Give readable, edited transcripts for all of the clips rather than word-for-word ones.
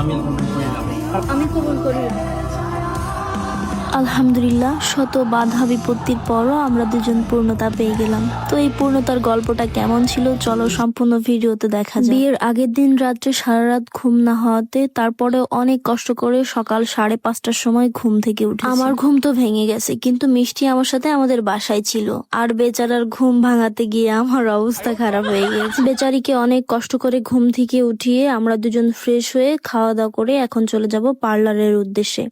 আমি কবুল করিলাম। আমি কবুল করি। আলহামদুলিল্লাহ, শত বাধা বিপত্তির পরও আমরা দুজন পূর্ণতা পেয়ে গেলাম। তো এই পূর্ণতার গল্পটা কেমন ছিল চলো সম্পূর্ণ ভিডিওতে দেখা যায়। বিয়ের আগের দিন রাত্রে সারা রাত ঘুম না হওয়াতে তারপরেও অনেক কষ্ট করে সকাল 5:30টার সময় ঘুম থেকে উঠে আমার ঘুম তো ভেঙে গেছে, কিন্তু মিষ্টি আমার সাথে আমাদের বাসায় ছিল। আর বেচারার ঘুম ভাঙাতে গিয়ে আমার অবস্থা খারাপ হয়ে গেছে। বেচারিকে অনেক কষ্ট করে ঘুম থেকে উঠিয়ে আমরা দুজন ফ্রেশ হয়ে খাওয়া দাওয়া করে এখন চলে যাব পার্লারের উদ্দেশ্যে।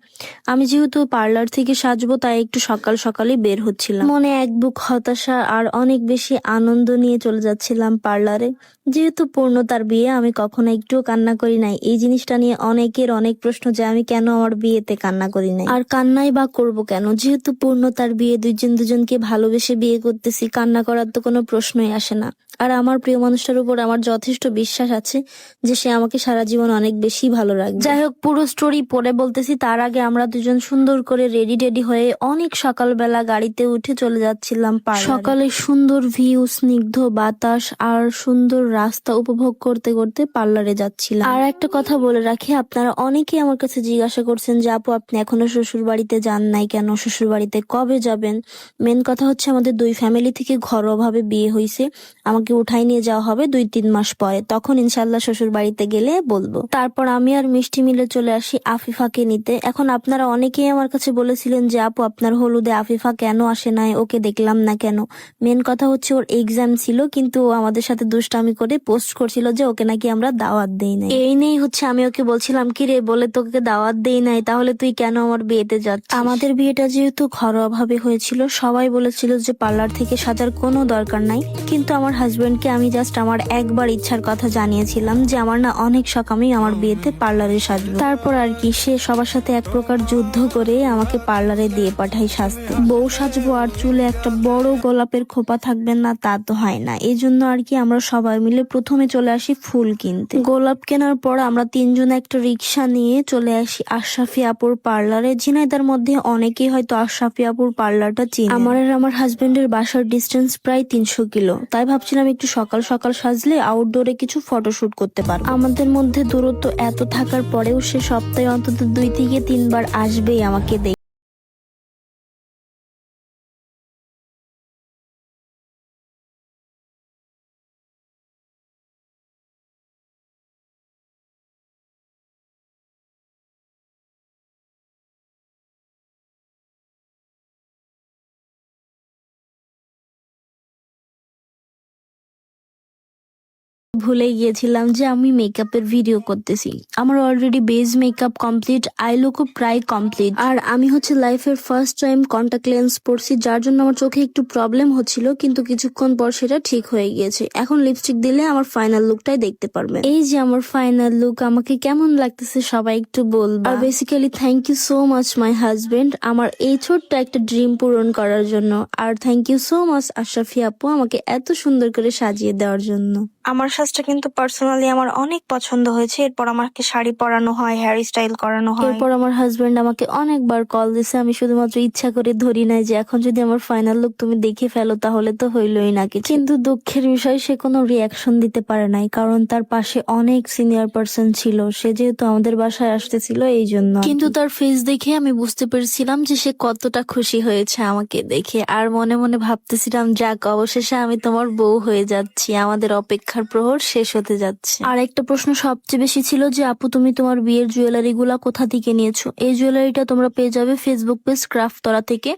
আমি যেহেতু পার্লার থেকে সাজবো তাই একটু সকাল সকালই বের হচ্ছিলাম। মনে এক বুক হতাশা আর অনেক বেশি আনন্দ নিয়ে চলে যাচ্ছিলাম পার্লারে। যেহেতু পূর্ণতার বিয়ে, আমি কখনো একটুও কান্না করি নাই। এই জিনিসটা নিয়ে অনেকের অনেক প্রশ্ন যে আমি কেন আমার বিয়েতে কান্না করি নাই, আর কান্নাই বা করব কেন। যেহেতু পূর্ণতার বিয়ে, দুজন দুজনকে ভালোবেসে বিয়ে করতেছি, কান্না করার তো কোনো প্রশ্নই আসে না। আর আমার প্রিয় মানুষটার উপর আমার যথেষ্ট বিশ্বাস আছে যে সে আমাকে সারা জীবন অনেক বেশি ভালো রাখবে। যাই হোক, পুরো স্টোরি পরে বলতেছি। তার আগে আমরা দুজন সুন্দর করে রেডি হয়ে অনেক সকালবেলা গাড়িতে উঠে চলে যাচ্ছিলাম পার্লারে। সকালে সুন্দর ভিউ, স্নিগ্ধ বাতাস আর সুন্দর রাস্তা উপভোগ করতে করতে পার্লারে যাচ্ছিলাম। আর একটা কথা বলে রাখি, আপনারা অনেকেই আমার কাছে জিজ্ঞাসা করছেন যে আপু আপনি এখনো শ্বশুর বাড়িতে যান নাই কেন, শ্বশুর বাড়িতে কবে যাবেন। মেন কথা হচ্ছে আমাদের দুই ফ্যামিলি থেকে ঘরোয়া ভাবে বিয়ে হয়েছে। আমাকে উঠাই নিয়ে যাওয়া হবে 2-3 মাস পরে, তখন ইনশাল্লাহ শ্বশুর বাড়িতে গেলে বলবো। তারপর আমি আর মিষ্টি মিলে চলে আসি আফিফাকে নিতে। এখন আপনারা অনেকেই আমার কাছে বলেছিলেন যে আপু আপনার হলুদে আফিফা কেন আসে নাই, ওকে দেখলাম না কেন। মেন কথা হচ্ছে ওর এক্সাম ছিল, কিন্তু ও আমাদের সাথে দুষ্টামি করে পোস্ট করছিল যে ওকে নাকি আমরা দাওয়াত দেই নাই। এই নিয়েই হচ্ছে আমি ওকে বলছিলাম কি রে, বলে তোকে দাওয়াত দেই নাই তাহলে তুই কেন আমার বিয়েতে যাচ্ছিস। আমাদের বিয়েটা যেহেতু ঘরোয়া ভাবে হয়েছিল, সবাই বলেছিল যে পার্লার থেকে সাজার কোনো দরকার নাই, কিন্তু আমার হাজবেন্ডকে আমি জাস্ট আমার একবার ইচ্ছার কথা জানিয়েছিলাম যে আমার না অনেক শখ আমি আমার বিয়েতে পার্লারে সাজবো। তারপর আর কি, সে সবার সাথে এক প্রকার যুদ্ধ করে আমাকে পার্লারে দিয়ে পাঠাই সাজতে। বউ সাজবো আর চুলে একটা বড় গোলাপের খোপা থাকবে না, তা তো হয় না। এই জন্য আর কি আমরা সবাই মিলে প্রথমে চলে আসি ফুল কিনতে। গোলাপ কেনার পর আমরা তিনজন একটা রিক্সা নিয়ে চলে আসি আশরাফি আপুর পার্লারে। ঝিনাইদার মধ্যে অনেকেই হয়তো আশরাফি আপুর পার্লারটা চিনে। আমার আর আমার হাজবেন্ডের বাসার ডিস্টেন্স প্রায় 300 কিলো, তাই ভাবছিলাম একটু সকাল সকাল সাজলে আউটডোরে কিছু ফটোশুট করতে পারবো। আমাদের মধ্যে দূরত্ব এত থাকার পরেও সে সপ্তাহে অন্তত 2 থেকে 3 বার আসবেই আমাকে দেখতে। ভুলে গিয়েছিলাম যে আমি মেকআপের ভিডিও করতেছি। আমার already base makeup complete, eye লুকও প্রায় কমপ্লিট। আর আমি হচ্ছে লাইফের ফার্স্ট টাইম কন্টাক্ট লেন্স পরছি, যার জন্য আমার চোখে একটু প্রবলেম হচ্ছিল, কিন্তু কিছুক্ষণ পর সেটা ঠিক হয়ে গিয়েছে। এখন লিপস্টিক দিলে আমার ফাইনাল লুকটাই দেখতে পারবে। এই যে আমার ফাইনাল লুক, আমাকে কেমন লাগতেছে সবাই একটু বলবা। আর basically thank you so much my husband আমার এই ছোট্ট একটা ড্রিম পূরণ করার জন্য। আর thank you so much Ashrafi আপু আমাকে এত সুন্দর করে সাজিয়ে দেওয়ার জন্য। আমার সাজটা কিন্তু পার্সোনালি আমার অনেক পছন্দ হয়েছে। এরপর আমাকে শাড়ি পরানো হয়, হেয়ার স্টাইল করানো হয়। এরপর আমার হাজবেন্ড আমাকে অনেকবার কল দিছে, আমি শুধুমাত্র ইচ্ছা করে ধরি নাই যে এখন যদি আমার ফাইনাল লুক তুমি দেখে ফেলো তাহলে তো হইলই নাকি। কিন্তু দুঃখের বিষয় সে কোনো রিয়াকশন দিতে পারে নাই, কারণ তার পাশে অনেক সিনিয়র পার্সন ছিল। সে যেহেতু আমাদের বাসায় আসতেছিল এই জন্য। কিন্তু তার ফেস দেখে আমি বুঝতে পেরেছিলাম যে সে কতটা খুশি হয়েছে আমাকে দেখে। আর মনে মনে ভাবতেছিলাম যাক, অবশেষে আমি তোমার বউ হয়ে যাচ্ছি, আমাদের অপেক্ষার প্রহর শেষ হতে যাচ্ছে। আর একটা প্রশ্ন সবচেয়ে বেশি ছিল যে আপু তুমি তোমার বিয়ের জুয়েলারি গুলা কোথা থেকে নিয়েছো। এই জুয়েলারিটা তোমরা পেয়ে যাবে ফেসবুক পেজ ক্রাফটরা থেকে।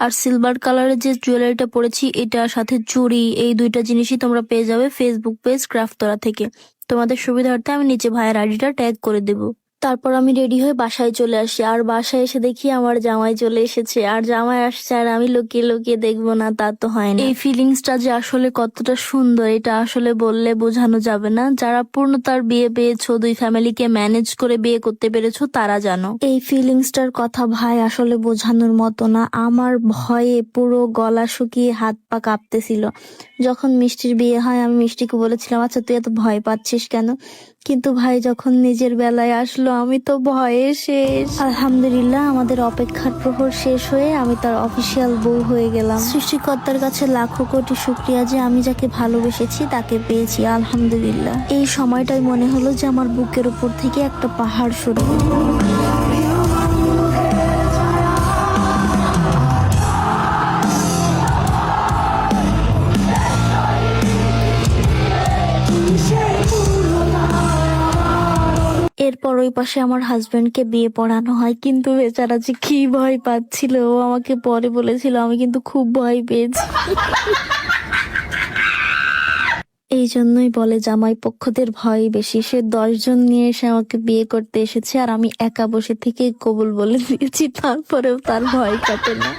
আর সিলভার কালারের যে জুয়েলারিটা পরেছি এটার সাথে চুড়ি, এই দুইটা জিনিসই তোমরা পেয়ে যাবে ফেসবুক পেজ ক্রাফটরা থেকে। তোমাদের সুবিধার্থে আমি নিচে ভাইয়ের আইডিটা ট্যাগ করে দেবো। তারপর আমি রেডি হয়ে বাসায় চলে আসি। আর বাসায় এসে দেখি আমার জামাই চলে এসেছে। আর জামাই আসছে আর আমি লুকিয়ে লুকিয়ে দেখবো না, তা তো হয় না। এই ফিলিংসটা যে আসলে কতটা সুন্দর এটা আসলে বললে বোঝানো যাবে না। যারা পূর্ণতার বিয়ে পেয়েছো, দুই ফ্যামিলিকে ম্যানেজ করে বিয়ে করতে পেরেছো, তারা জানো এই ফিলিংসটার কথা। ভাই আসলে বোঝানোর মতো না। আমার ভয়ে পুরো গলা শুকিয়ে হাত পা কাঁপতেছিল। যখন মিষ্টির বিয়ে হয় আমি মিষ্টিকে বলেছিলাম আচ্ছা তুই এত ভয় পাচ্ছিস কেন। কিন্তু ভাই যখন নিজের বেলায় আসলো আমি তো ভয়ে শেষ। আলহামদুলিল্লাহ আমাদের অপেক্ষার প্রহর শেষ হয়ে আমি তার অফিসিয়াল বউ হয়ে গেলাম। সৃষ্টিকর্তার কাছে লাখো কোটি শুক্রিয়া যে আমি যাকে ভালোবেসেছি তাকে পেয়েছি আলহামদুলিল্লাহ। এই সময়টাই মনে হলো যে আমার বুকের উপর থেকে একটা পাহাড় সরে গেল। এরপর ওই পাশে আমার হাজবেন্ডকে বিয়ে পড়ানো হয়, কিন্তু বেচারা যে কি ভয় পাচ্ছিল, ও আমাকে পরে বলেছিল আমি কিন্তু খুব ভয় পেয়েছি। এই জন্যই বলে জামাই পক্ষদের ভয় বেশি। সে 10 জন নিয়ে এসে আমাকে বিয়ে করতে এসেছে আর আমি একা বসে থেকে কবুল বলে দিয়েছি, তারপরেও তার ভয় কাটে না।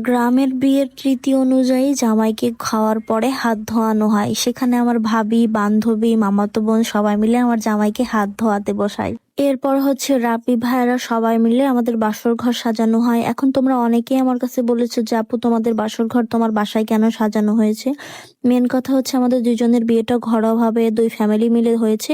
গ্রামের বিয়ের রীতি অনুযায়ী জামাইকে খাওয়ার পরে হাত ধোয়ানো হয়। সেখানে আমার ভাবি, বান্ধবী, মামাতো বোন সবাই মিলে আমার জামাইকে হাত ধোয়াতে বসায়। এরপর হচ্ছে রাপি ভাইয়েরা সবাই মিলে আমাদের বাসর ঘর সাজানো হয়। এখন তোমরা অনেকেই আমার কাছে বলেছো যে আপু তোমাদের বাসর ঘর তোমার বাসায় কেন সাজানো হয়েছে। মেন কথা হচ্ছে আমাদের দুজনের বিয়েটা ঘরোয়াভাবে 2 ফ্যামিলি মিলে হয়েছে।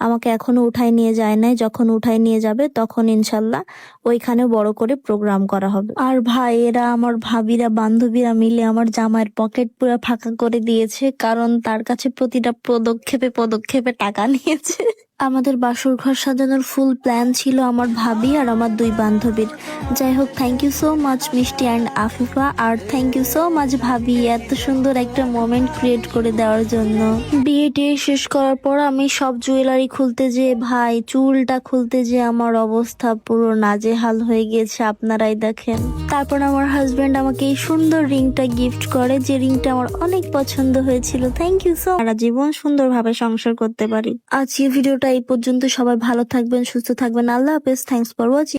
আমাকে এখনো উঠায় নিয়ে যায় নাই, যখন উঠায় নিয়ে যাবে তখন ইনশাল্লাহ ওইখানে বড় করে প্রোগ্রাম করা হবে। আর ভাইয়েরা, আমার ভাবিরা, বান্ধবীরা মিলে আমার জামাইয়ের পকেট পুরো ফাঁকা করে দিয়েছে, কারণ তার কাছে প্রতিটা পদক্ষেপে পদক্ষেপে টাকা নিয়েছে। আমাদের বাসর ঘর সাজানোর ফুল প্ল্যান ছিল আমার ভাবি আর আমার 2 বান্ধবীর। যাই হোক, thank you so much Mishti and Afifa, আর থ্যাংক ইউ সো মাচ ভাবি এত সুন্দর একটা মোমেন্ট ক্রিয়েট করে দেওয়ার জন্য। বিয়েটি শেষ করার পর আমি সব জুয়েলারি খুলতে যেয়ে ভাই চুলটা খুলতে যেয়ে আমার অবস্থা পুরো নাজেহাল হয়ে গিয়েছে, আপনারাই দেখেন। তারপর আমার হাজবেন্ড আমাকে এই সুন্দর রিংটা গিফট করে, যে রিংটা আমার অনেক পছন্দ হয়েছিল। Thank you so. সারা জীবন সুন্দরভাবে সংসার করতে পারি। আজকে ভিডিওটা এই পর্যন্ত। সবাই ভালো থাকবেন, সুস্থ থাকবেন। আল্লাহ হাফেজ। Thanks for watching.